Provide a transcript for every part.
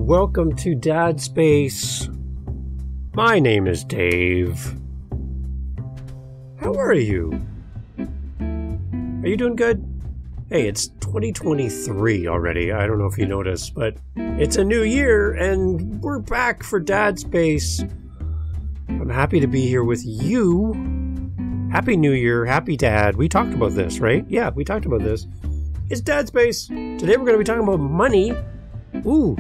welcome to Dad Space. My name is Dave. How are you? Are you doing good? Hey, it's 2023 already. I don't know if you noticed, but it's a new year and we're back for Dad Space. I'm happy to be here with you. Happy New Year, happy Dad. We talked about this, right? Yeah, we talked about this. It's Dad Space. Today we're going to be talking about money. Ooh.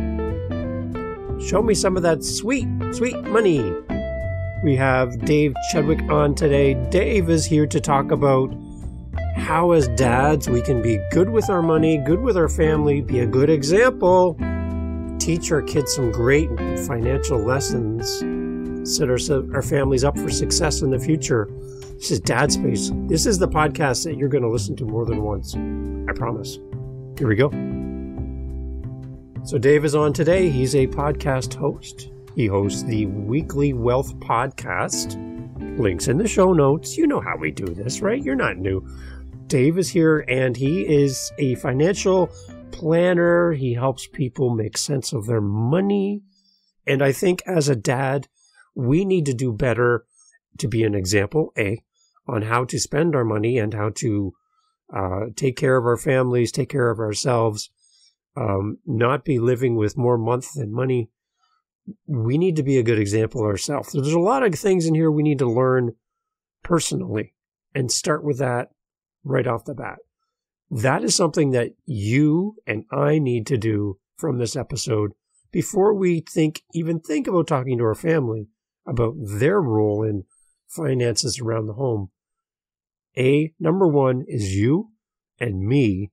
Show me some of that sweet, sweet money. We have Dave Chudyk on today. Dave is here to talk about how as dads we can be good with our money, good with our family, be a good example, teach our kids some great financial lessons, set our families up for success in the future. This is Dad Space. This is the podcast that you're going to listen to more than once. I promise. Here we go. So Dave is on today. He's a podcast host. He hosts the Weekly Wealth Podcast. Links in the show notes. You know how we do this, right? You're not new. Dave is here and he is a financial planner. He helps people make sense of their money. And I think as a dad, we need to do better to be an example, on how to spend our money and how to take care of our families, take care of ourselves, not be living with more month than money. We need to be a good example ourselves. There's a lot of things in here we need to learn personally and start with that right off the bat. That is something that you and I need to do from this episode before we even think about talking to our family about their role in finances around the home. Number one is you and me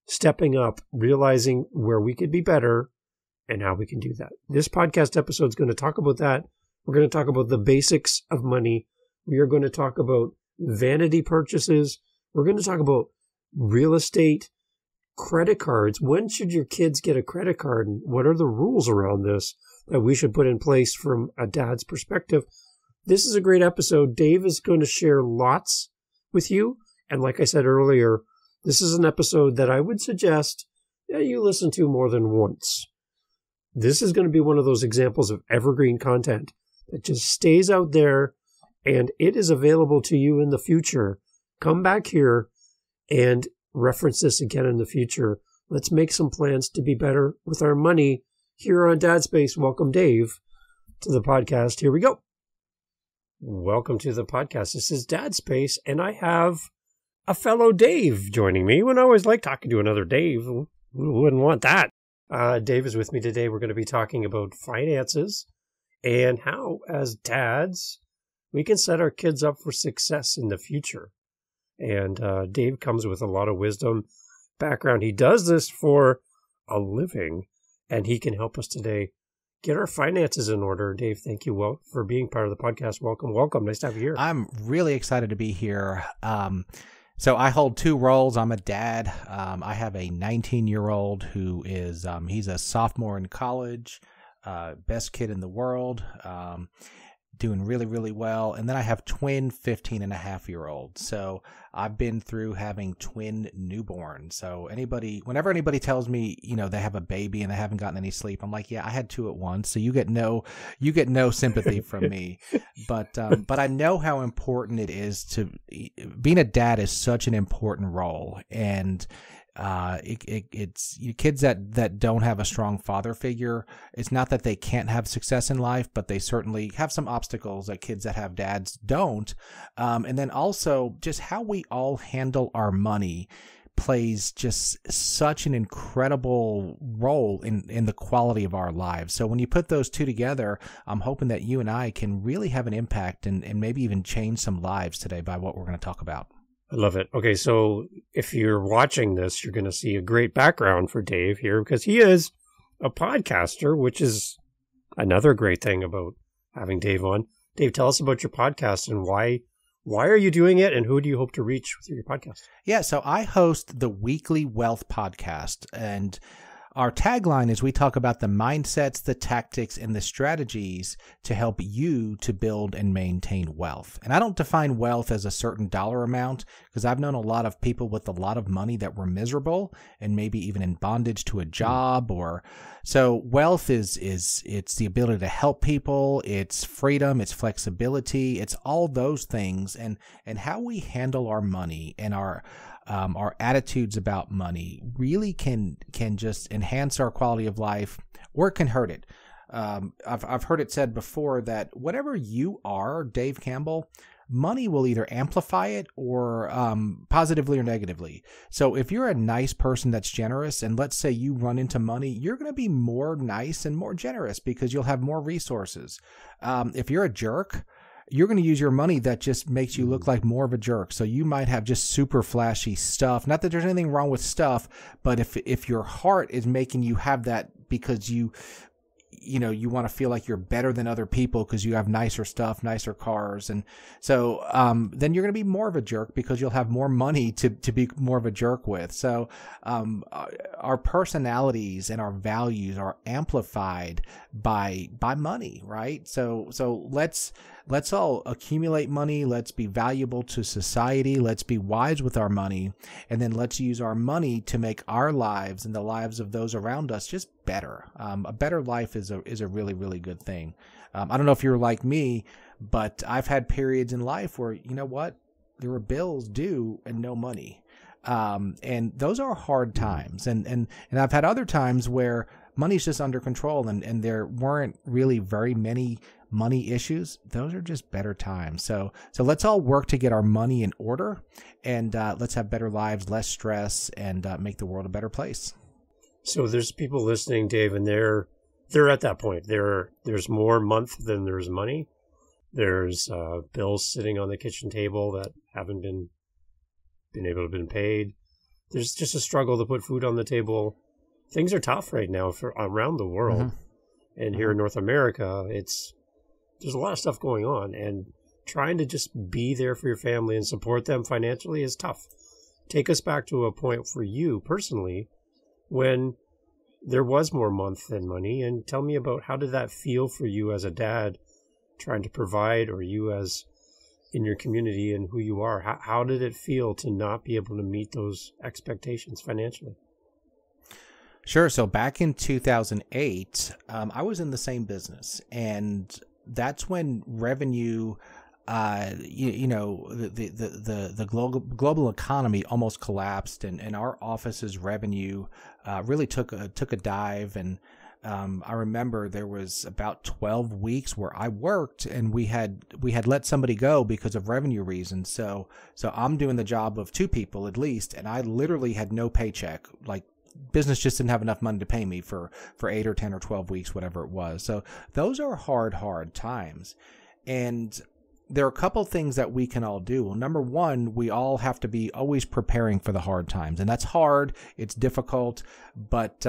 stepping up, realizing where we could be better and how we can do that. This podcast episode is going to talk about that. We're going to talk about the basics of money. We are going to talk about vanity purchases. We're going to talk about real estate, credit cards. When should your kids get a credit card? And what are the rules around this that we should put in place from a dad's perspective? This is a great episode. Dave is going to share lots with you. And like I said earlier, this is an episode that I would suggest that you listen to more than once. This is going to be one of those examples of evergreen content that just stays out there and it is available to you in the future. Come back here and reference this again in the future. Let's make some plans to be better with our money here on Dad Space. Welcome, Dave, to the podcast. Here we go. Welcome to the podcast. This is Dad Space, and I have a fellow Dave joining me. And I always like talking to another Dave. Who wouldn't want that? Dave is with me today. We're going to be talking about finances and how, as dads, we can set our kids up for success in the future. And Dave comes with a lot of wisdom, background. He does this for a living, and he can help us today get our finances in order. Dave, thank you for being part of the podcast. Welcome, welcome. Nice to have you here. I'm really excited to be here. So I hold two roles. I'm a dad. I have a 19-year-old who is, he's a sophomore in college, best kid in the world, doing really, really well. And then I have twin 15-and-a-half-year-olds. So I've been through having twin newborns. So whenever anybody tells me, they have a baby and they haven't gotten any sleep, I'm like, yeah, I had two at once. So you get no sympathy from me. But I know how important it is being a dad is such an important role. And it's kids that don't have a strong father figure. It's not that they can't have success in life, but they certainly have some obstacles that kids that have dads don't. And then also just how we all handle our money plays just such an incredible role in the quality of our lives. So when you put those two together, I'm hoping that you and I can really have an impact and maybe even change some lives today by what we're going to talk about. I love it. Okay, so if you're watching this, you're going to see a great background for Dave here because he is a podcaster, which is another great thing about having Dave on. Dave, tell us about your podcast and why are you doing it and who do you hope to reach with your podcast? Yeah, so I host the Weekly Wealth Podcast, and our tagline is we talk about the mindsets, the tactics, and the strategies to help you to build and maintain wealth. And I don't define wealth as a certain dollar amount, because I've known a lot of people with a lot of money that were miserable and maybe even in bondage to a job. Or so wealth is it's the ability to help people, it's freedom, it's flexibility, it's all those things, and how we handle our money and our attitudes about money really can just enhance our quality of life, or it can hurt it. I've heard it said before that whatever you are, Dave Campbell, money will either amplify it or positively or negatively. So if you're a nice person that's generous, and let's say you run into money, you're going to be more nice and more generous because you'll have more resources. If you're a jerk, you're going to use your money that just makes you look like more of a jerk. So you might have just super flashy stuff. Not that there's anything wrong with stuff, but if your heart is making you have that because you want to feel like you're better than other people because you have nicer stuff, nicer cars. And so then you're going to be more of a jerk because you'll have more money to be more of a jerk with. So our personalities and our values are amplified by money, right? So let's all accumulate money. Let's be valuable to society. Let's be wise with our money. And then let's use our money to make our lives and the lives of those around us just better. A better life is a really, really good thing. I don't know if you're like me, but I've had periods in life where, you know what, there were bills due and no money. And those are hard times. And I've had other times where money's just under control and there weren't really very many money issues. Those are just better times. So let's all work to get our money in order, and let's have better lives, less stress, and make the world a better place. So there's people listening, Dave, and they're at that point. There's more month than there's money. There's bills sitting on the kitchen table that haven't been able to be paid. There's just a struggle to put food on the table. Things are tough right now for around the world. Mm-hmm. And here in North America, there's a lot of stuff going on, and trying to just be there for your family and support them financially is tough. Take us back to a point for you personally when there was more month than money, and tell me about how did that feel for you as a dad trying to provide, or you as in your community and who you are. How did it feel to not be able to meet those expectations financially? Sure. So back in 2008, I was in the same business, and that's when revenue, the global economy almost collapsed, and our office's revenue really took a dive. And I remember there was about 12 weeks where I worked, and we had let somebody go because of revenue reasons. So I'm doing the job of two people at least, and I literally had no paycheck. Like, business just didn't have enough money to pay me for 8 or 10 or 12 weeks, whatever it was. So those are hard times. And there are a couple things that we can all do. Well, number one, we all have to be always preparing for the hard times. And that's hard. It's difficult. But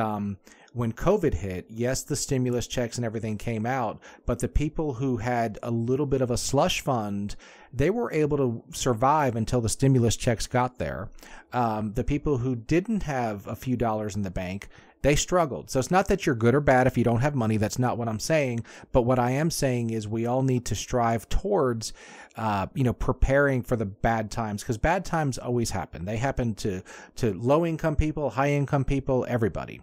when COVID hit, yes, the stimulus checks and everything came out, but the people who had a little bit of a slush fund, they were able to survive until the stimulus checks got there. The people who didn't have a few dollars in the bank, they struggled. So it's not that you're good or bad if you don't have money. That's not what I'm saying. But what I am saying is we all need to strive towards, preparing for the bad times, because bad times always happen. They happen to low income people, high income people, everybody.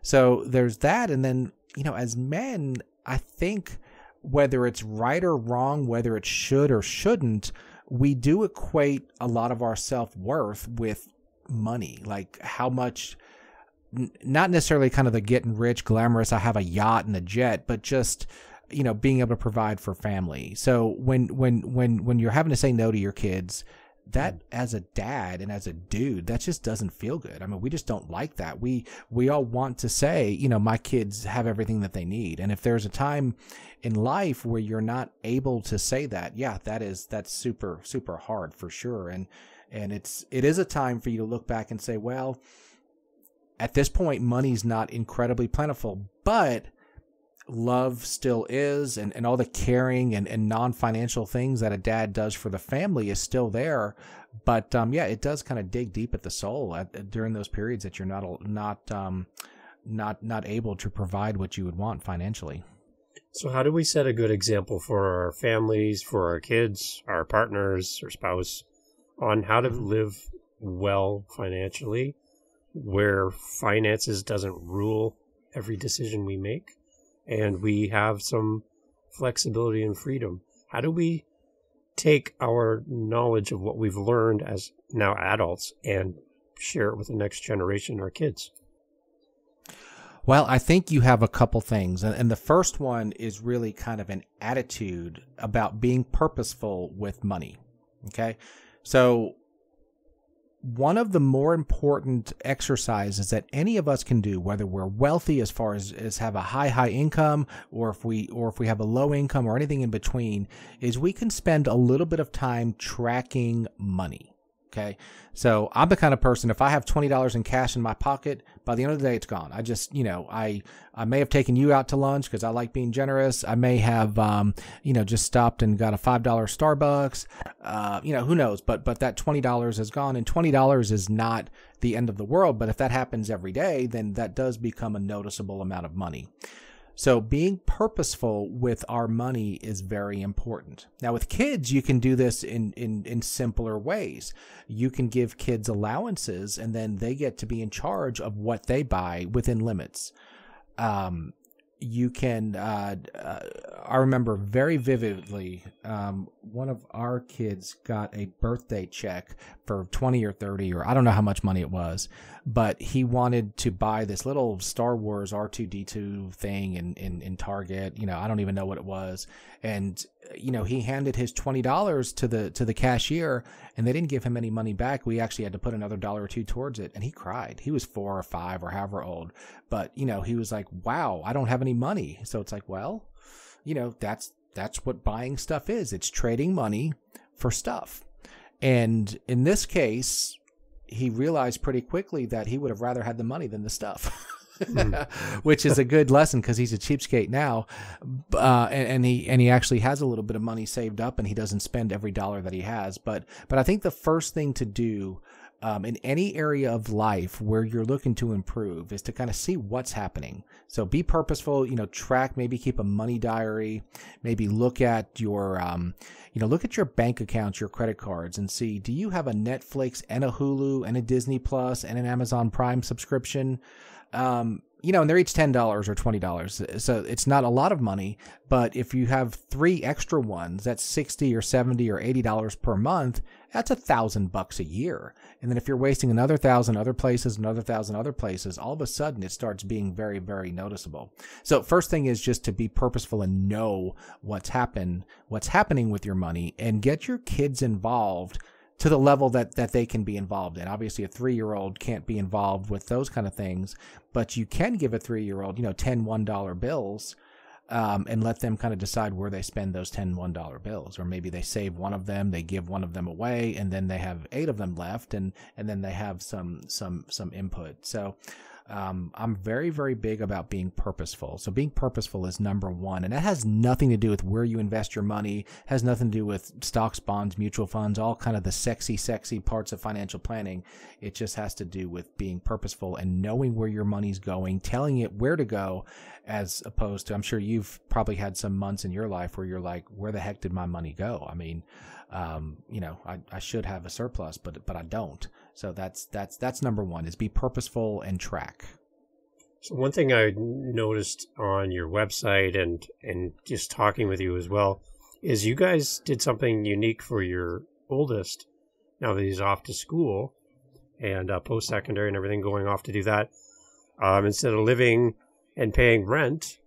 So there's that. And then, as men, I think whether it's right or wrong, whether it should or shouldn't, we do equate a lot of our self-worth with money, like how much, not necessarily kind of the getting rich, glamorous, I have a yacht and a jet, but just, being able to provide for family. So when you're having to say no to your kids, that as a dad and as a dude, that just doesn't feel good. I mean, we just don't like that. We all want to say, my kids have everything that they need. And if there's a time in life where you're not able to say that, yeah, that's super, super hard for sure. And it is a time for you to look back and say, well, at this point, money's not incredibly plentiful, but love still is, and all the caring and non-financial things that a dad does for the family is still there. But it does kind of dig deep at the soul during those periods that you're not able to provide what you would want financially. So how do we set a good example for our families, for our kids, our partners, or spouse on how to live well financially, where finances doesn't rule every decision we make, and we have some flexibility and freedom? How do we take our knowledge of what we've learned as now adults and share it with the next generation, our kids? Well, I think you have a couple things. And the first one is really kind of an attitude about being purposeful with money. Okay. So one of the more important exercises that any of us can do, whether we're wealthy as far as have a high income, or if we have a low income or anything in between, is we can spend a little bit of time tracking money. Okay. So I'm the kind of person, if I have $20 in cash in my pocket, by the end of the day, it's gone. I just, I may have taken you out to lunch because I like being generous. I may have, just stopped and got a $5 Starbucks, who knows, but that $20 is gone, and $20 is not the end of the world. But if that happens every day, then that does become a noticeable amount of money. So being purposeful with our money is very important. Now with kids, you can do this in simpler ways. You can give kids allowances, and then they get to be in charge of what they buy within limits. You can, I remember very vividly, one of our kids got a birthday check for 20 or 30, or I don't know how much money it was, but he wanted to buy this little Star Wars R2-D2 thing in Target. I don't even know what it was. And, he handed his $20 to the cashier, and they didn't give him any money back. We actually had to put another $1 or $2 towards it. And he cried. He was 4 or 5 or however old, but he was like, wow, I don't have any money. So it's like, well, that's what buying stuff is. It's trading money for stuff. And in this case, he realized pretty quickly that he would have rather had the money than the stuff. Which is a good lesson because he's a cheapskate now, and he actually has a little bit of money saved up, and he doesn't spend every dollar that he has. But I think the first thing to do in any area of life where you're looking to improve is to kind of see what's happening. So be purposeful, track, maybe keep a money diary, maybe look at your look at your bank accounts, your credit cards, and see, do you have a Netflix and a Hulu and a Disney Plus and an Amazon Prime subscription? And they're each $10 or $20. So it's not a lot of money, but if you have 3 extra ones, that's $60 or $70 or $80 per month. That's $1,000 a year. And then if you're wasting another 1,000 other places, another 1,000 other places, all of a sudden it starts being very, very noticeable. So first thing is just to be purposeful and know what's happening with your money, and get your kids involved to the level that they can be involved in. Obviously, a 3-year-old can't be involved with those kind of things, but you can give a 3-year-old, 10 $1 bills, and let them kind of decide where they spend those 10 $1 bills. Or maybe they save one of them, they give one of them away, and then they have 8 of them left, and then they have some input. So I'm very, very big about being purposeful. So being purposeful is number one. And that has nothing to do with where you invest your money, has nothing to do with stocks, bonds, mutual funds, all kind of the sexy parts of financial planning. It just has to do with being purposeful and knowing where your money's going, telling it where to go, as opposed to, I'm sure you've probably had some months in your life where you're like, where the heck did my money go? I mean, I should have a surplus, but I don't. So that's number one, is be purposeful and track. So one thing I noticed on your website and just talking with you as well is you guys did something unique for your oldest. Now that he's off to school and post-secondary and everything, going off to do that, instead of living and paying rent,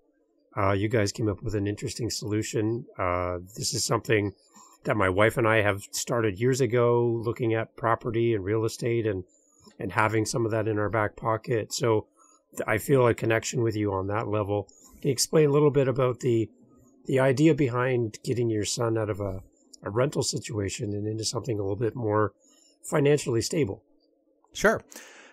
you guys came up with an interesting solution. This is something that my wife and I have started years ago, looking at property and real estate and having some of that in our back pocket. So I feel a connection with you on that level. Can you explain a little bit about the idea behind getting your son out of a rental situation and into something a little bit more financially stable? Sure.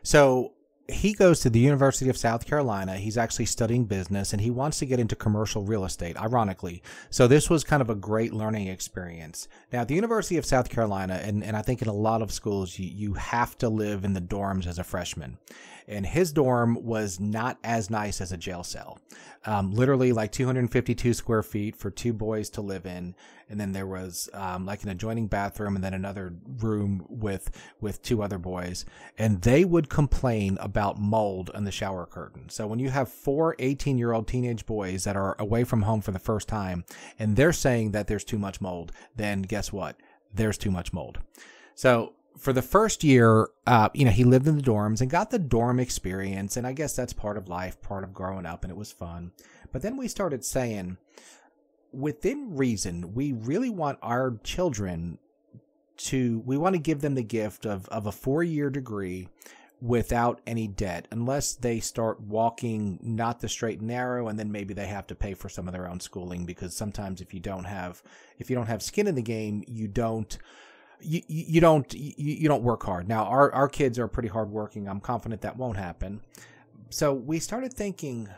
So he goes to the University of South Carolina. He's actually studying business, and he wants to get into commercial real estate, ironically. So this was kind of a great learning experience. Now, at the University of South Carolina, and I think in a lot of schools, you have to live in the dorms as a freshman. and his dorm was not as nice as a jail cell. Literally like 252 square feet for 2 boys to live in. And then there was like an adjoining bathroom and then another room with 2 other boys. And they would complain about mold in the shower curtain. So when you have 4 18-year-old teenage boys that are away from home for the first time, and they're saying that there's too much mold, then guess what? There's too much mold. So for the first year, he lived in the dorms and got the dorm experience. And I guess that's part of life, part of growing up, and it was fun. But then we started saying, within reason, we really want our children we want to give them the gift of a 4-year degree without any debt, unless they start walking not the straight and narrow, and then maybe they have to pay for some of their own schooling, because sometimes if you don't have skin in the game, you don't work hard. Now our kids are pretty hardworking. I'm confident that won't happen. So we started thinking,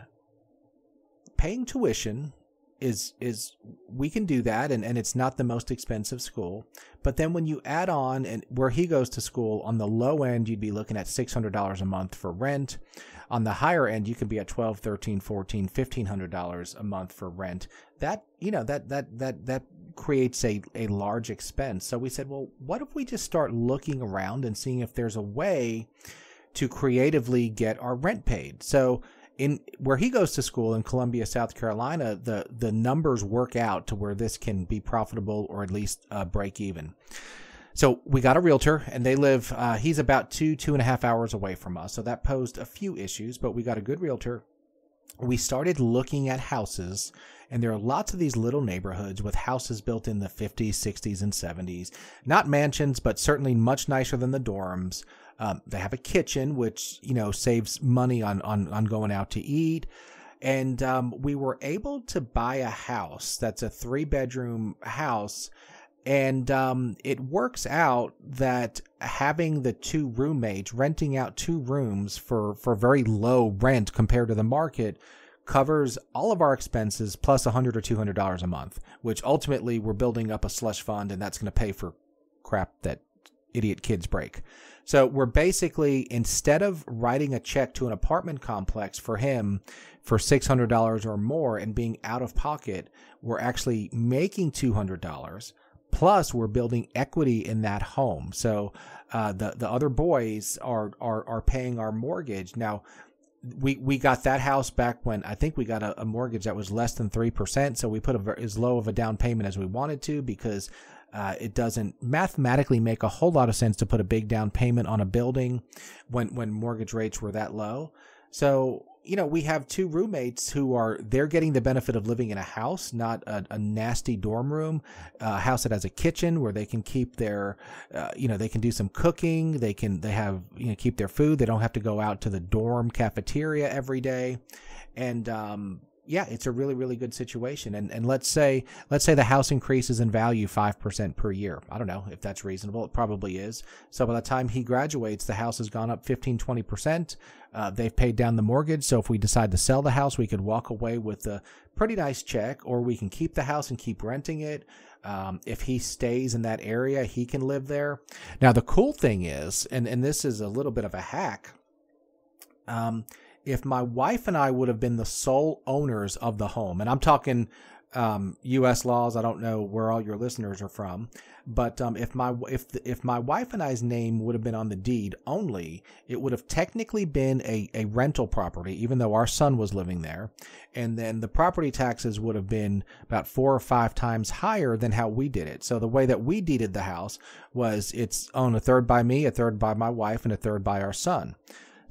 paying tuition is we can do that, and it's not the most expensive school. But then when you add on, and where he goes to school, on the low end you'd be looking at $600 a month for rent. On the higher end you could be at $1,200, $1,300, $1,400, $1,500 a month for rent. That that creates a large expense. So we said, well, what if we just start looking around and seeing if there's a way to creatively get our rent paid? So in where he goes to school in Columbia, South Carolina, the numbers work out to where this can be profitable, or at least break even. So we got a realtor, and they live, he's about 2.5 hours away from us. So that posed a few issues, but we got a good realtor. We started looking at houses, and there are lots of these little neighborhoods with houses built in the 50s, 60s, and 70s. Not mansions, but certainly much nicer than the dorms. They have a kitchen, which, saves money on going out to eat. And we were able to buy a house that's a 3-bedroom house. And it works out that having the 2 roommates, renting out 2 rooms for very low rent compared to the market, covers all of our expenses plus $100 or $200 a month, which ultimately we're building up a slush fund, and that's going to pay for crap that idiot kids break. So we're basically, instead of writing a check to an apartment complex for him for $600 or more and being out of pocket, we're actually making $200. Plus, we're building equity in that home. So the other boys are paying our mortgage. Now, we got that house back when I think we got a mortgage that was less than 3%. So we put as low of a down payment as we wanted to, because it doesn't mathematically make a whole lot of sense to put a big down payment on a building when mortgage rates were that low. So, we have 2 roommates they're getting the benefit of living in a house, not a nasty dorm room, a house that has a kitchen where they can keep their, they can do some cooking. They have, keep their food. They don't have to go out to the dorm cafeteria every day. And, yeah, it's a really, really good situation. And let's say the house increases in value 5% per year. I don't know if that's reasonable. It probably is. So by the time he graduates, the house has gone up 15-20%. They've paid down the mortgage. So if we decide to sell the house, we could walk away with a pretty nice check, or we can keep the house and keep renting it. If he stays in that area, he can live there. Now, the cool thing is, and this is a little bit of a hack, if my wife and I would have been the sole owners of the home, and I'm talking U.S. laws, I don't know where all your listeners are from, but if my wife and I's name would have been on the deed only, it would have technically been a rental property, even though our son was living there, and then the property taxes would have been about 4 or 5 times higher than how we did it. So the way that we deeded the house was it's owned a third by me, a third by my wife, and a third by our son.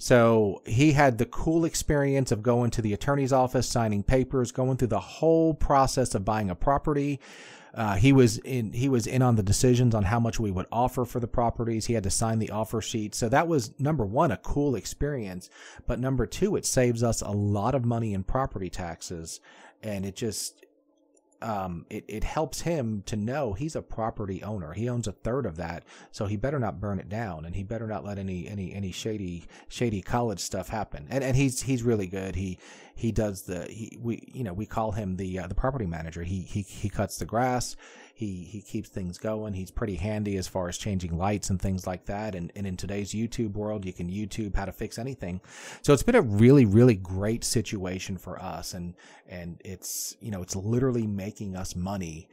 So he had the cool experience of going to the attorney's office, signing papers, going through the whole process of buying a property. He was in on the decisions on how much we would offer for the properties. He had to sign the offer sheet. So that was, number one, a cool experience. But number 2, it saves us a lot of money in property taxes. And it just, it helps him to know he's a property owner. He owns a third of that, so he better not burn it down, and he better not let any shady college stuff happen. And he's really good. He He does we call him the property manager. He cuts the grass. He keeps things going. He's pretty handy as far as changing lights and things like that. And in today's YouTube world, you can YouTube how to fix anything. So it's been a really, really great situation for us. And it's, it's literally making us money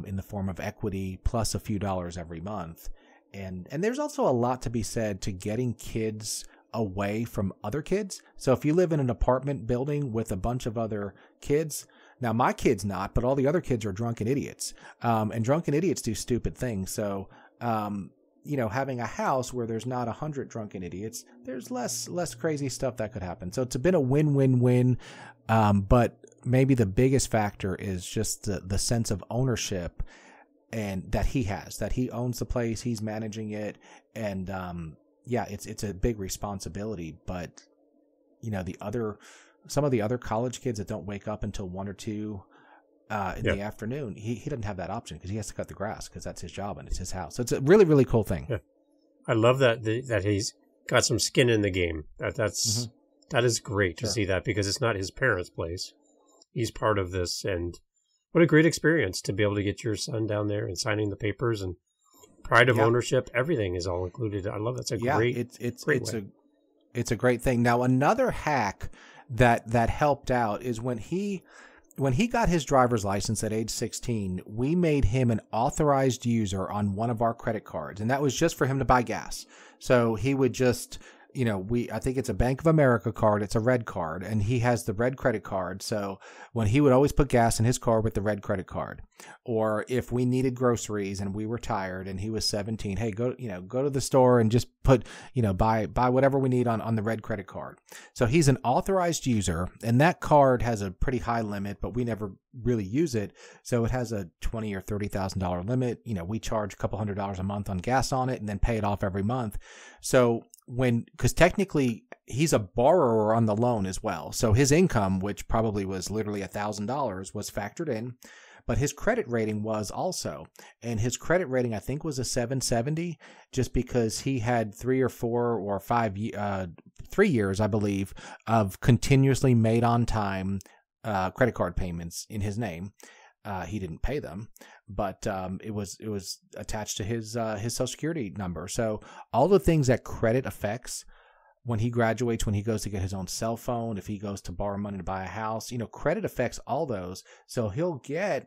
in the form of equity plus a few dollars every month. And there's also a lot to be said to getting kids away from other kids. So if you live in an apartment building with a bunch of other kids, now my kid's not, but all the other kids are drunken idiots. And drunken idiots do stupid things. So, having a house where there's not 100 drunken idiots, there's less crazy stuff that could happen. So it's been a win-win-win. But maybe the biggest factor is just the sense of ownership and that he has, that he owns the place, he's managing it. And, it's a big responsibility, but some of the other college kids that don't wake up until 1 or 2 in the afternoon, he doesn't have that option because he has to cut the grass because that's his job and it's his house. So it's a really, really cool thing. Yeah. I love that he's got some skin in the game. That is great to see that because it's not his parents' place. He's part of this, and what a great experience to be able to get your son down there and signing the papers and pride of ownership. Everything is all included. I love that. It's a great. It's a great thing. Now another hack that helped out is when he got his driver's license at age 16, we made him an authorized user on one of our credit cards, and that was just for him to buy gas. So he would just, I think it's a Bank of America card. It's a red card, and he has the red credit card. So when he would always put gas in his car with the red credit card, or if we needed groceries and we were tired and he was 17, hey, go to the store and just put, buy whatever we need on the red credit card. So he's an authorized user, and that card has a pretty high limit, but we never really use it. So it has a $20,000 or $30,000 limit. We charge a couple $100 a month on gas on it and then pay it off every month. So because technically he's a borrower on the loan as well. So his income, which probably was literally $1,000, was factored in, but his credit rating was also, and his credit rating, I think, was a 770, just because he had 3 or 4 or 5, 3 years, I believe, of continuously made on time credit card payments in his name. He didn't pay them, but it was attached to his Social Security number. So all the things that credit affects when he graduates, when he goes to get his own cell phone, if he goes to borrow money to buy a house, credit affects all those. So he'll get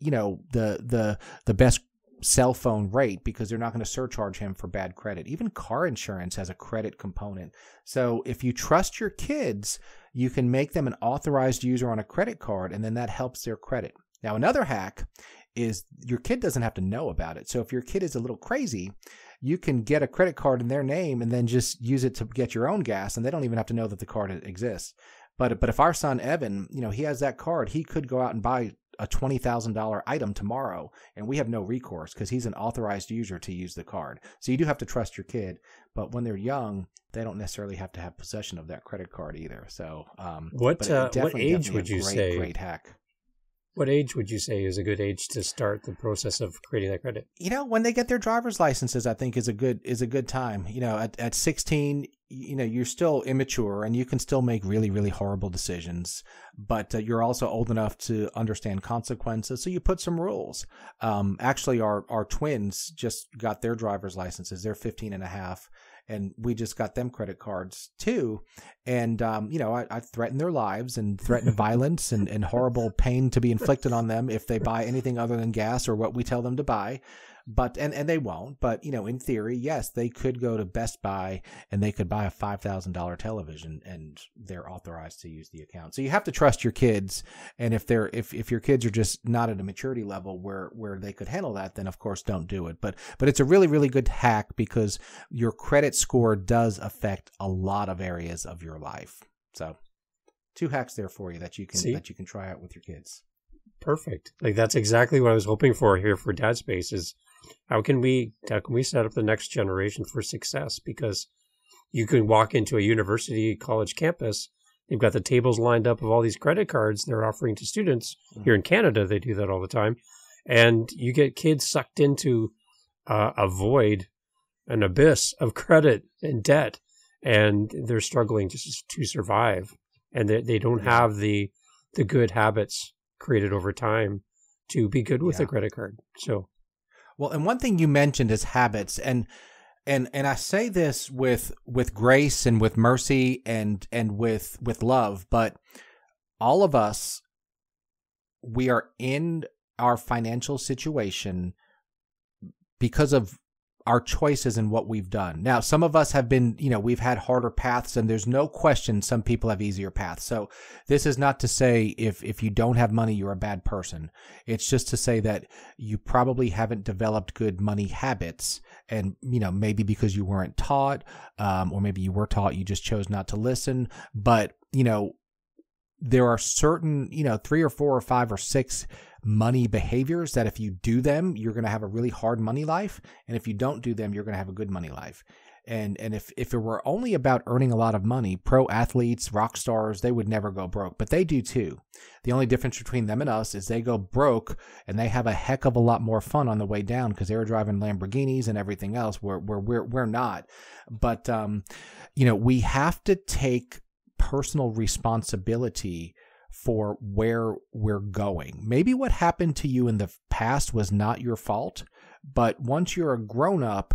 the best cell phone rate because they're not going to surcharge him for bad credit. Even car insurance has a credit component. So if you trust your kids, you can make them an authorized user on a credit card, and then that helps their credit. Now, another hack is your kid doesn't have to know about it. So if your kid is a little crazy, you can get a credit card in their name and then just use it to get your own gas, and they don't even have to know that the card exists. But if our son Evan, he has that card, he could go out and buy a $20,000 item tomorrow, and we have no recourse because he's an authorized user to use the card. So you do have to trust your kid, but when they're young, they don't necessarily have to have possession of that credit card either. So what age would you say? Great hack. What age would you say is a good age to start the process of creating that credit? When they get their driver's licenses, I think is a good time. At 16, you're still immature and you can still make really, really horrible decisions, but you're also old enough to understand consequences. So you put some rules. Actually, our twins just got their driver's licenses. They're 15 and a half. And we just got them credit cards too. And, I threaten their lives and threaten violence and horrible pain to be inflicted on them if they buy anything other than gas or what we tell them to buy. But, and they won't, but, in theory, yes, they could go to Best Buy and they could buy a $5,000 television and they're authorized to use the account. So you have to trust your kids. And if your kids are just not at a maturity level where they could handle that, then of course don't do it. But it's a really, really good hack because your credit score does affect a lot of areas of your life. So 2 hacks there for you that you can try out with your kids. Perfect. That's exactly what I was hoping for here for Dad Space is how can we set up the next generation for success? Because you can walk into a university college campus, they've got the tables lined up of all these credit cards they're offering to students. Here in Canada, they do that all the time. And you get kids sucked into a void, an abyss of credit and debt, and they're struggling just to survive. and they don't have the good habits created over time to be good with a credit card. So, well, and one thing you mentioned is habits, and I say this with grace and with mercy and with love, but all of us, we are in our financial situation because of our choices and what we've done. Now, some of us have been, we've had harder paths, and there's no question some people have easier paths. So this is not to say if you don't have money, you're a bad person. It's just to say that you probably haven't developed good money habits, and, maybe because you weren't taught, or maybe you were taught, you just chose not to listen. But, there are certain, 3 or 4 or 5 or 6 money behaviors that if you do them, you're going to have a really hard money life. And if you don't do them, you're going to have a good money life. And if it were only about earning a lot of money, pro athletes, rock stars, they would never go broke, but they do too. The only difference between them and us is they go broke and they have a heck of a lot more fun on the way down because they're driving Lamborghinis and everything else where we're not. But, we have to take personal responsibility for where we're going. Maybe what happened to you in the past was not your fault, but once you're a grown up,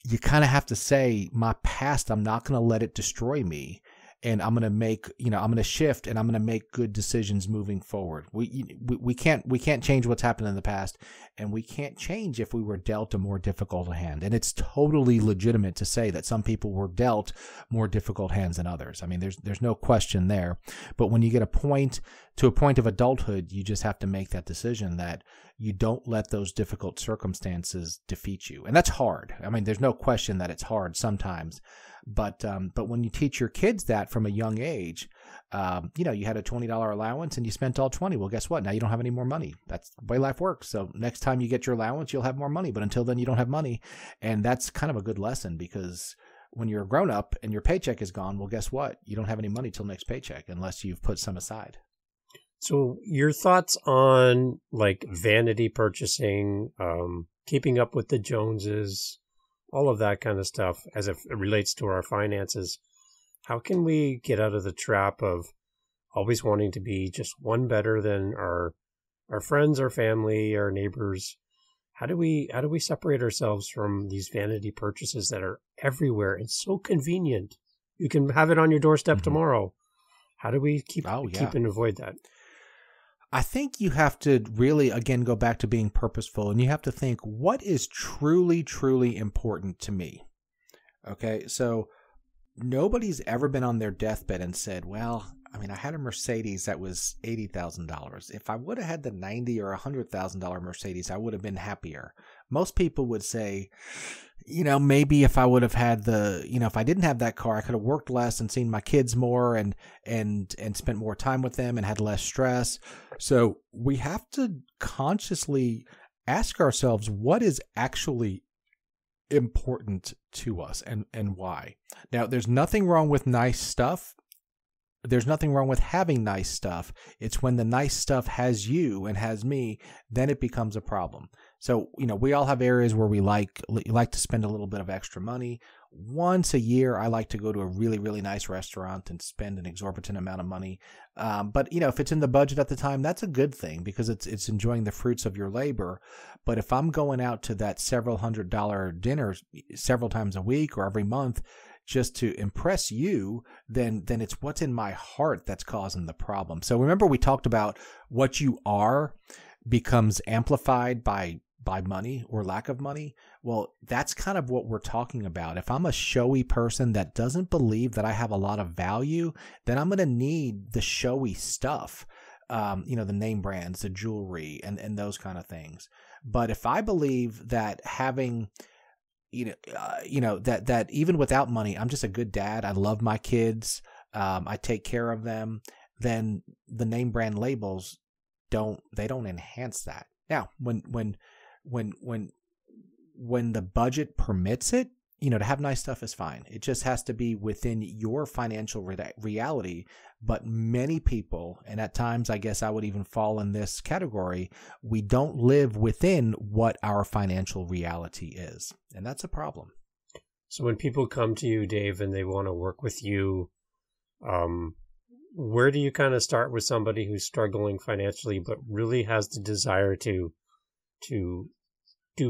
you kind of have to say, my past, I'm not going to let it destroy me. And I'm going to make, I'm going to shift, and I'm going to make good decisions moving forward. We can't change what's happened in the past, and we can't change if we were dealt a more difficult hand. And it's totally legitimate to say that some people were dealt more difficult hands than others. I mean, there's no question there. But when you get to a point of adulthood, you just have to make that decision that you don't let those difficult circumstances defeat you. And that's hard. I mean, there's no question that it's hard sometimes. But when you teach your kids that from a young age, you had a $20 allowance and you spent all 20. Well, guess what? Now you don't have any more money. That's the way life works. So next time you get your allowance, you'll have more money. But until then, you don't have money. And that's kind of a good lesson, because when you're a grown up and your paycheck is gone, well, guess what? You don't have any money till next paycheck unless you've put some aside. So your thoughts on like vanity purchasing, keeping up with the Joneses, all of that kind of stuff as it relates to our finances. How can we get out of the trap of always wanting to be just one better than our friends, our family, our neighbors? How do we separate ourselves from these vanity purchases that are everywhere? It's so convenient. You can have it on your doorstep tomorrow. How do we keep and avoid that? I think you have to really, again, go back to being purposeful, and you have to think, what is truly, truly important to me? Okay, so nobody's ever been on their deathbed and said, well, I mean, I had a Mercedes that was $80,000. If I would have had the $90,000 or $100,000 Mercedes, I would have been happier. Most people would say, maybe if I would have had if I didn't have that car, I could have worked less and seen my kids more and spent more time with them and had less stress. So we have to consciously ask ourselves, what is actually important to us and why? Now, there's nothing wrong with nice stuff. There's nothing wrong with having nice stuff. It's when the nice stuff has you and has me, then it becomes a problem. So, we all have areas where we like to spend a little bit of extra money. Once a year, I like to go to a really, really nice restaurant and spend an exorbitant amount of money. But, if it's in the budget at the time, that's a good thing because it's enjoying the fruits of your labor. But if I'm going out to that several $100 dinner several times a week or every month, just to impress you, then it's what's in my heart that's causing the problem. So remember, we talked about what you are becomes amplified by money or lack of money. Well, that's kind of what we're talking about. If I'm a showy person that doesn't believe that I have a lot of value, then I'm going to need the showy stuff, the name brands, the jewelry, and those kind of things. But if I believe that having that even without money, I'm just a good dad. I love my kids. I take care of them. Then the name brand labels don't enhance that. Now, when the budget permits it, to have nice stuff is fine. It just has to be within your financial reality. But many people, and at times I guess I would even fall in this category, we don't live within what our financial reality is. And that's a problem. So when people come to you, Dave, and they want to work with you, where do you kind of start with somebody who's struggling financially but really has the desire to do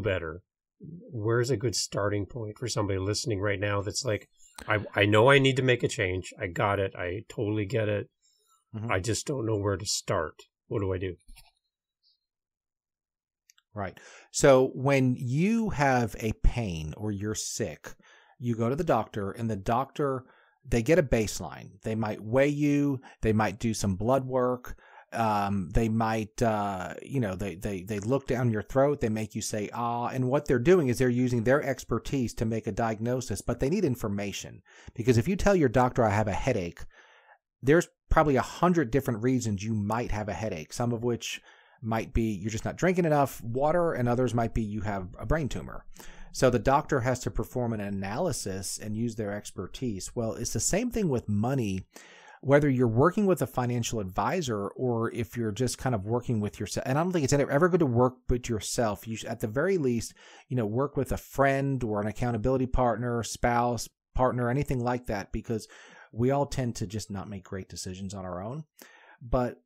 better? Where's a good starting point for somebody listening right now that's like, I know I need to make a change. I got it. I totally get it. I just don't know where to start. What do I do? Right. So when you have a pain or you're sick, you go to the doctor, and the doctor, they get a baseline. They might weigh you. They might do some blood work. They might, they look down your throat. They make you say, ah, and what they're doing is they're using their expertise to make a diagnosis, but they need information, because if you tell your doctor I have a headache, there's probably 100 different reasons you might have a headache, some of which might be you're just not drinking enough water, and others might be you have a brain tumor. So the doctor has to perform an analysis and use their expertise. Well, it's the same thing with money, whether you're working with a financial advisor or if you're just kind of working with yourself. And I don't think it's ever good to work with yourself. You should, at the very least, work with a friend or an accountability partner, spouse, partner, anything like that, because we all tend to just not make great decisions on our own. But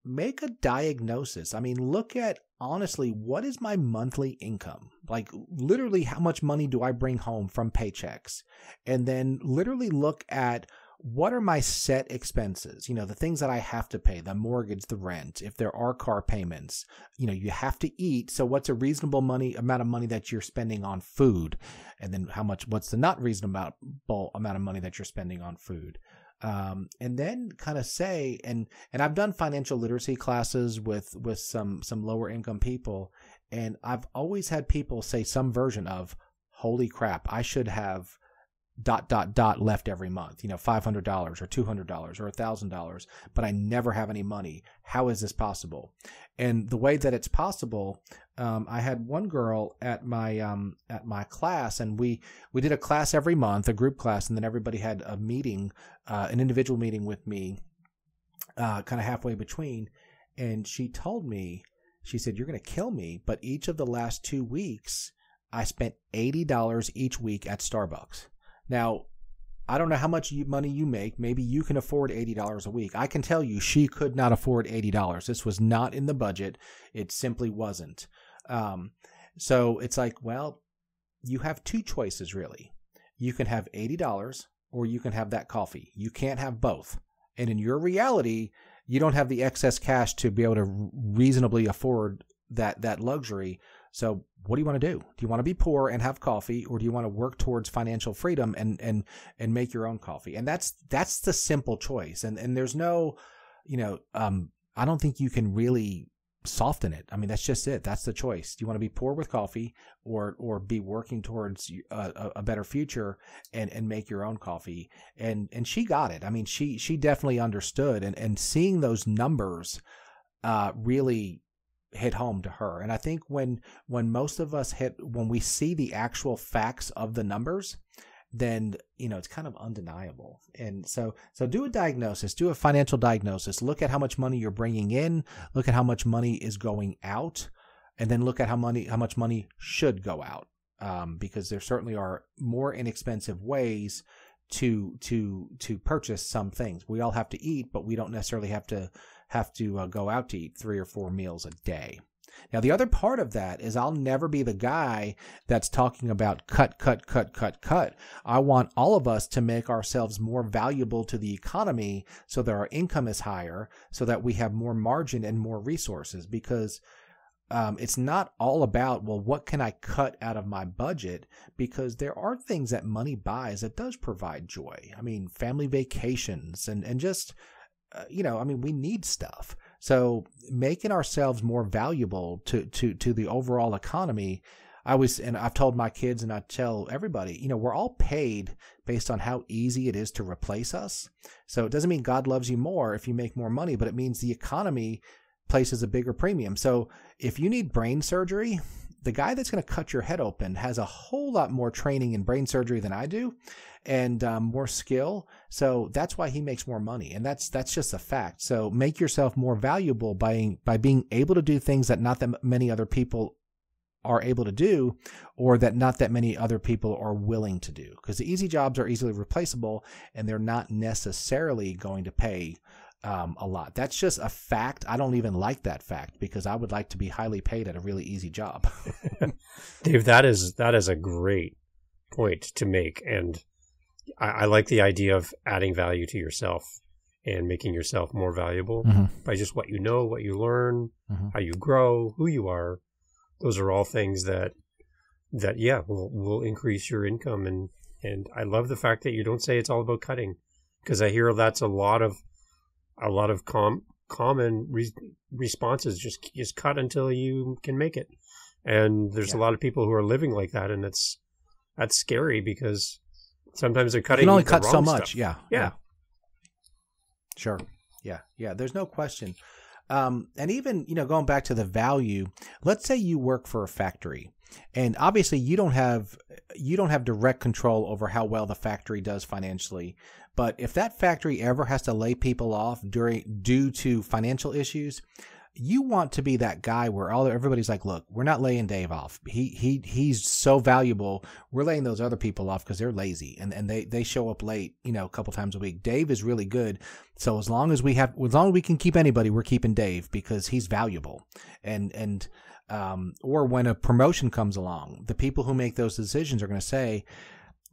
make a diagnosis. I mean, look at, honestly, what is my monthly income? Like, literally, how much money do I bring home from paychecks? And then literally look at, what are my set expenses? The things that I have to pay, the mortgage, the rent, if there are car payments, you have to eat. So what's a reasonable amount of money that you're spending on food? And then what's the not reasonable amount of money that you're spending on food? And then kind of say, and I've done financial literacy classes with some lower income people, and I've always had people say some version of, holy crap, I should have ... left every month, $500 or $200 or $1,000, but I never have any money. How is this possible? And the way that it's possible, I had one girl at my class, and we did a class every month, a group class, and then everybody had a meeting, an individual meeting with me, kind of halfway between. And she told me, she said, you're going to kill me, but each of the last 2 weeks, I spent $80 each week at Starbucks. Now, I don't know how much money you make. Maybe you can afford $80 a week. I can tell you she could not afford $80. This was not in the budget. It simply wasn't. So it's like, well, you have two choices, really. You can have $80 or you can have that coffee. You can't have both. And in your reality, you don't have the excess cash to be able to reasonably afford that luxury. So what do you want to do? Do you want to be poor and have coffee, or do you want to work towards financial freedom and make your own coffee? And that's the simple choice. And there's no, I don't think you can really soften it. I mean, that's just it. That's the choice. Do you want to be poor with coffee or be working towards a better future and make your own coffee? And she got it. I mean, she definitely understood, and seeing those numbers really hit home to her. And I think when most of us when we see the actual facts of the numbers, then, it's kind of undeniable. And so do a diagnosis, do a financial diagnosis, look at how much money you're bringing in, look at how much money is going out, and then look at how much money should go out. Because there certainly are more inexpensive ways to purchase some things. We all have to eat, but we don't necessarily have to go out to eat 3 or 4 meals a day. Now, the other part of that is I'll never be the guy that's talking about cut. I want all of us to make ourselves more valuable to the economy so that our income is higher, so that we have more margin and more resources, because it's not all about, well, what can I cut out of my budget? Because there are things that money buys that does provide joy. I mean, family vacations and just, we need stuff. So making ourselves more valuable to the overall economy. I've told my kids, and I tell everybody, we're all paid based on how easy it is to replace us. So it doesn't mean God loves you more if you make more money, but it means the economy places a bigger premium. So if you need brain surgery, the guy that's going to cut your head open has a whole lot more training in brain surgery than I do, and more skill. So that's why he makes more money. And that's just a fact. So make yourself more valuable by being able to do things that not that many other people are able to do, or that not that many other people are willing to do. Because the easy jobs are easily replaceable, and they're not necessarily going to pay a lot. That's just a fact. I don't even like that fact because I would like to be highly paid at a really easy job. Dave, that is a great point to make. And I like the idea of adding value to yourself and making yourself more valuable by just what you know, what you learn, how you grow, who you are. Those are all things that will increase your income. And I love the fact that you don't say it's all about cutting, because I hear that's a lot of common responses. Just cut until you can make it. And there's a lot of people who are living like that, and that's scary because sometimes they're cutting. You can only the cut wrong so stuff. much. Yeah. Sure. Yeah. There's no question. And even, going back to the value, let's say you work for a factory, and obviously you don't have direct control over how well the factory does financially. But if that factory ever has to lay people off due to financial issues, you want to be that guy where everybody's like, look, we're not laying Dave off. He's so valuable. We're laying those other people off because they're lazy and they show up late, a couple times a week. Dave is really good. So as long as we can keep anybody, we're keeping Dave because he's valuable. Or when a promotion comes along, the people who make those decisions are going to say,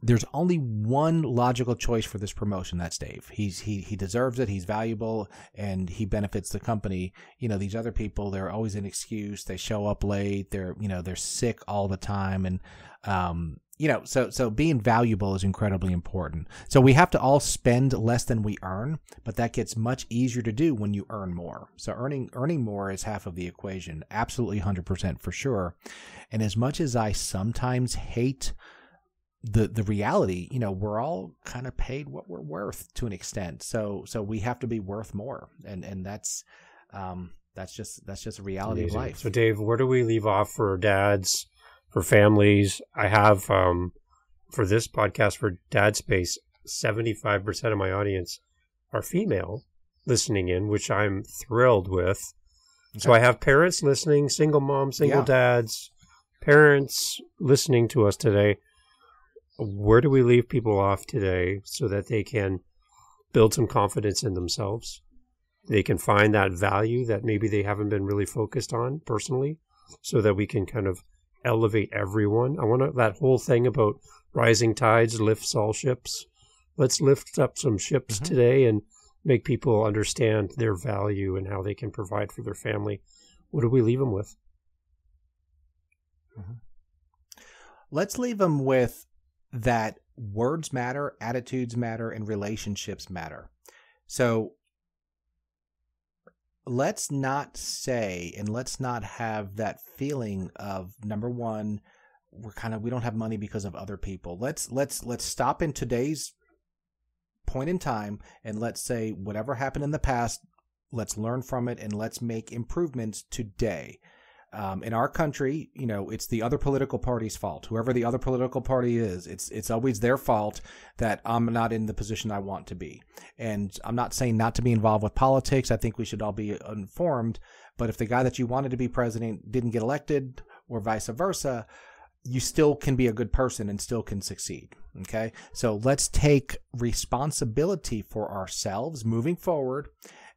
there's only one logical choice for this promotion. That's Dave. He deserves it. He's valuable and he benefits the company. These other people, they're always an excuse. They show up late. They're sick all the time. And, so being valuable is incredibly important. So we have to all spend less than we earn, but that gets much easier to do when you earn more. So earning more is half of the equation. Absolutely 100% for sure. And as much as I sometimes hate the reality, we're all kind of paid what we're worth to an extent. So we have to be worth more. And that's just a reality of life. So Dave, where do we leave off for dads, for families? I have, for this podcast, for Dad Space, 75% of my audience are female listening in, which I'm thrilled with. Okay. So I have parents listening, single moms, single dads, parents listening to us today. Where do we leave people off today so that they can build some confidence in themselves? They can find that value that maybe they haven't been really focused on personally, so that we can kind of elevate everyone. I want that whole thing about rising tides lifts all ships. Let's lift up some ships today and make people understand their value and how they can provide for their family. What do we leave them with? Let's leave them with that words matter, attitudes matter, and relationships matter. So let's not say, and let's not have that feeling of, number one, we don't have money because of other people. Let's stop in today's point in time and let's say whatever happened in the past, let's learn from it and let's make improvements today. In our country, it's the other political party's fault. Whoever the other political party is, it's always their fault that I'm not in the position I want to be. And I'm not saying not to be involved with politics. I think we should all be informed. But if the guy that you wanted to be president didn't get elected or vice versa, you still can be a good person and still can succeed. Okay? So let's take responsibility for ourselves moving forward.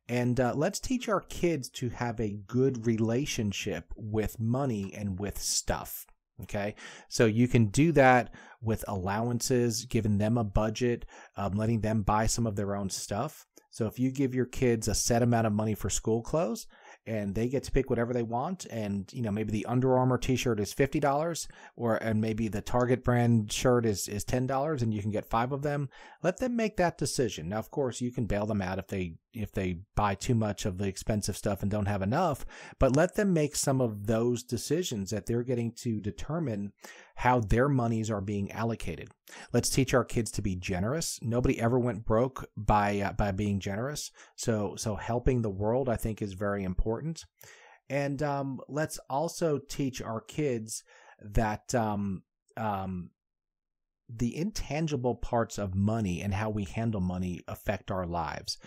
And let's teach our kids to have a good relationship with money and with stuff. Okay, so you can do that with allowances, giving them a budget, letting them buy some of their own stuff. So if you give your kids a set amount of money for school clothes and they get to pick whatever they want, and maybe the Under Armour t-shirt is $50 and maybe the Target brand shirt is $10 and you can get 5 of them, let them make that decision. Now, of course, you can bail them out if they buy too much of the expensive stuff and don't have enough, but let them make some of those decisions that they're getting to determine how their monies are being allocated. Let's teach our kids to be generous. Nobody ever went broke by being generous. So helping the world, I think, is very important. And let's also teach our kids that the intangible parts of money and how we handle money affect our lives.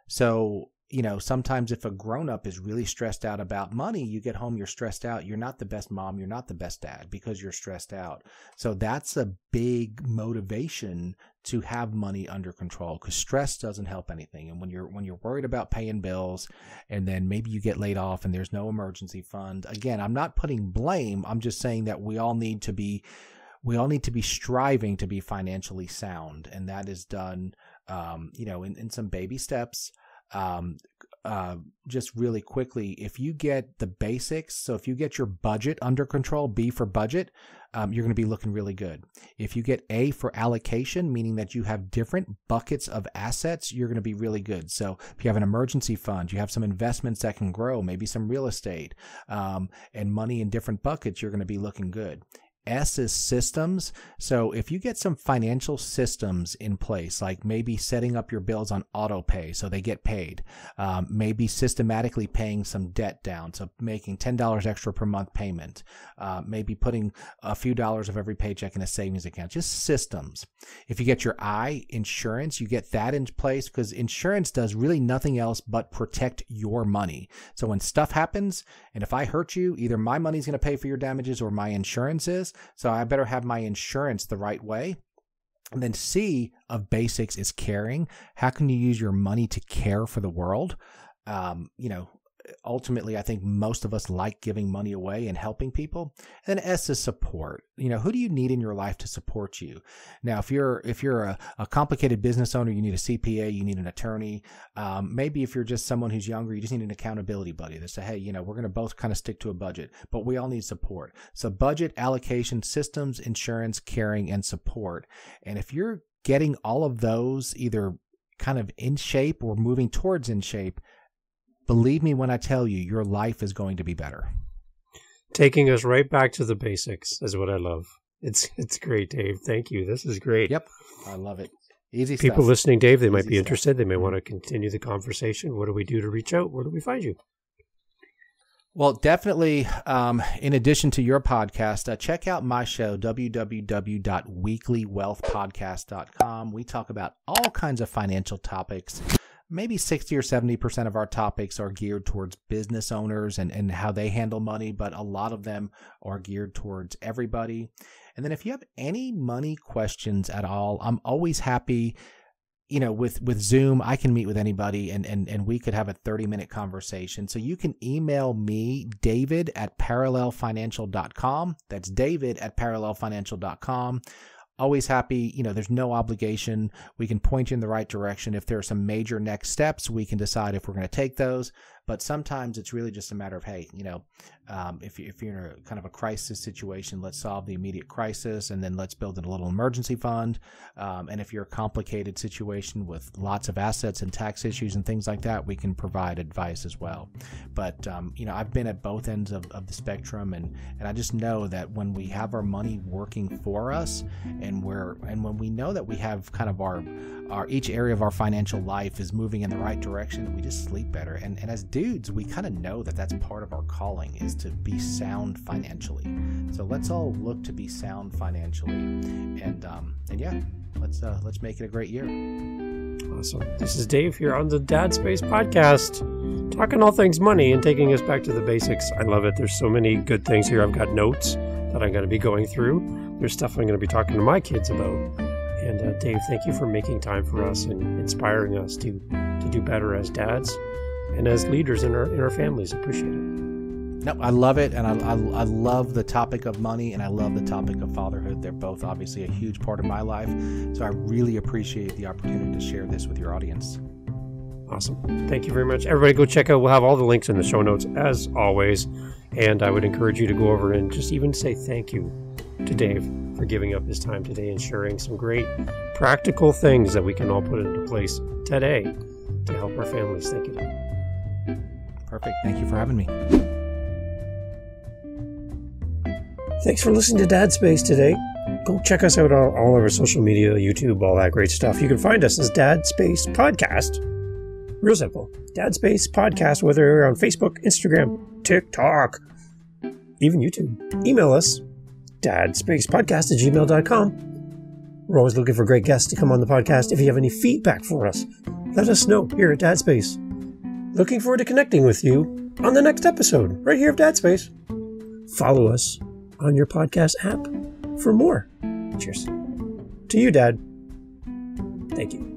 So, sometimes if a grown-up is really stressed out about money, you get home, you're stressed out. You're not the best mom. You're not the best dad because you're stressed out. So that's a big motivation to have money under control, because stress doesn't help anything. And when you're worried about paying bills, and then maybe you get laid off and there's no emergency fund, again, I'm not putting blame. I'm just saying that we all need to be striving to be financially sound, and that is done, in some baby steps. Just really quickly, if you get the basics, so if you get your budget under control, B for budget, you're going to be looking really good. If you get A for allocation, meaning that you have different buckets of assets, you're going to be really good. So if you have an emergency fund, you have some investments that can grow, maybe some real estate, and money in different buckets, you're going to be looking good. S is systems. So if you get some financial systems in place, like maybe setting up your bills on auto pay so they get paid, maybe systematically paying some debt down, so making $10 extra per month payment, maybe putting a few dollars of every paycheck in a savings account, just systems. If you get your I, insurance, you get that in place, because insurance does really nothing else but protect your money. So when stuff happens, and if I hurt you, either my money's going to pay for your damages or my insurance is. So I better have my insurance the right way. And then C of basics is caring. How can you use your money to care for the world? Ultimately, I think most of us like giving money away and helping people. And then S is support. Who do you need in your life to support you? Now, if you're a complicated business owner, you need a CPA, you need an attorney. Maybe if you're just someone who's younger, you just need an accountability buddy that say, hey, we're going to both kind of stick to a budget, but we all need support. So budget, allocation, systems, insurance, caring, and support. And if you're getting all of those either kind of in shape or moving towards in shape, believe me when I tell you, your life is going to be better. Taking us right back to the basics is what I love. It's great, Dave. Thank you. This is great. Yep. I love it. Easy People stuff. Listening, Dave, they might be Easy interested. stuff. They may want to continue the conversation. What do we do to reach out? Where do we find you? Well, definitely, in addition to your podcast, check out my show, www.weeklywealthpodcast.com. We talk about all kinds of financial topics. Maybe 60 or 70% of our topics are geared towards business owners and how they handle money, but a lot of them are geared towards everybody. And then if you have any money questions at all, I'm always happy. With Zoom, I can meet with anybody and we could have a 30-minute conversation. So you can email me, david@parallelfinancial.com. That's david@parallelfinancial.com. Always happy. There's no obligation. We can point you in the right direction. If there are some major next steps, we can decide if we're going to take those. But sometimes it's really just a matter of, hey, if you're in a kind of a crisis situation, let's solve the immediate crisis, and then let's build in a little emergency fund. And if you're a complicated situation with lots of assets and tax issues and things like that, we can provide advice as well. But, I've been at both ends of the spectrum, and I just know that when we have our money working for us, and when we know that we have kind of our each area of our financial life is moving in the right direction, we just sleep better. And as dudes, we kind of know that that's part of our calling, is to be sound financially. So let's all look to be sound financially, and yeah, let's make it a great year. Awesome. This is Dave here on the Dad Space Podcast, talking all things money and taking us back to the basics. I love it. There's so many good things here. I've got notes that I'm going to be going through. There's stuff I'm going to be talking to my kids about. And Dave, thank you for making time for us and inspiring us to do better as dads and as leaders in our families. Appreciate it. No, I love it, and I love the topic of money, and I love the topic of fatherhood. They're both obviously a huge part of my life, so I really appreciate the opportunity to share this with your audience. Awesome. Thank you very much. Everybody go check out. We'll have all the links in the show notes as always, and I would encourage you to go over and just even say thank you to Dave for giving up his time today and sharing some great practical things that we can all put into place today to help our families. Thank you. Perfect. Thank you for having me. Thanks for listening to Dad Space today. Go check us out on all of our social media, YouTube, all that great stuff. You can find us as Dad Space Podcast. Real simple. Dad Space Podcast, whether you're on Facebook, Instagram, TikTok, even YouTube. Email us, dadspacepodcast@gmail.com. We're always looking for great guests to come on the podcast. If you have any feedback for us, let us know here at Dad Space. looking forward to connecting with you on the next episode, right here of Dad Space. Follow us on your podcast app for more. Cheers. To you, Dad. Thank you.